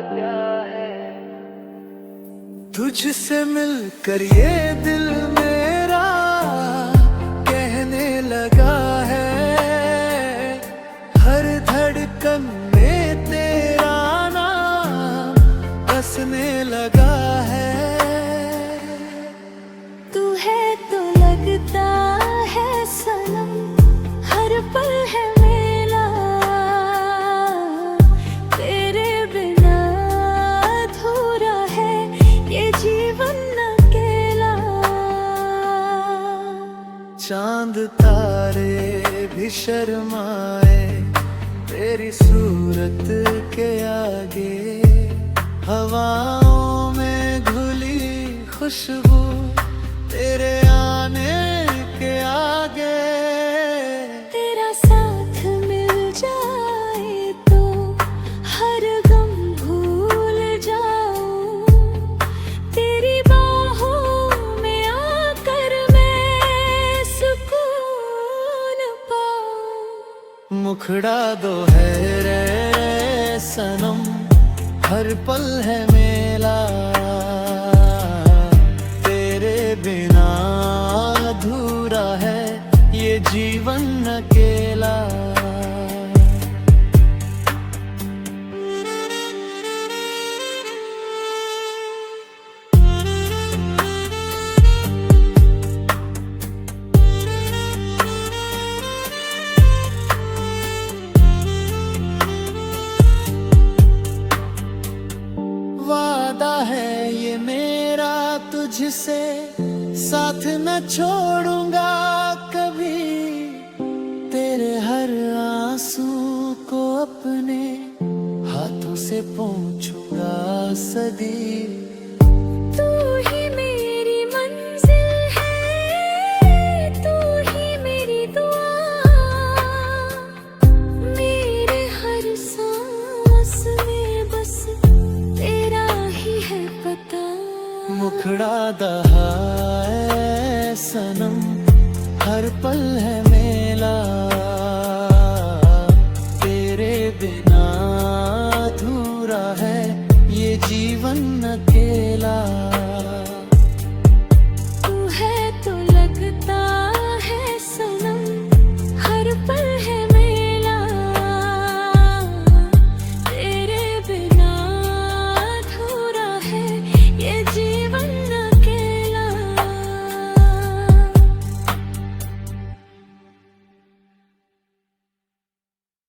क्या है। तुझसे मिलकर ये दिल मेरा कहने लगा है, हर धड़कन में तेरा नाम बसने लगा है। तू है तो लगता है सनम, हर पल है मेरा, तेरे बिना अधूरा है ये जीवन अकेला। चांद तारे भी शर्माए तेरी सूरत के आगे, हवाओं में घुली खुशबू तेरे आने के आगे। तेरा साथ मिल जाए तो हर गम भूल जाऊं, तेरी बाहों में आकर मैं सुकून पाऊं। मुखड़ा दो है रे सनम, हर पल है मेला, तेरे बिना अधूरा है ये जीवन अकेला। वादा है ये मेरा तुझसे, साथ न छोड़ूंगा कभी, तेरे हर आंसू को अपने हाथों से पोंछूंगा सदी। तू ही मेरी मंजिल है, तू ही मेरी दुआ, मेरे हर सांस में बस तेरा ही है पता। मुखड़ा दहाए सनम, हर पल है मेला, तेरे बिना अधूरा है ये जीवन अकेला।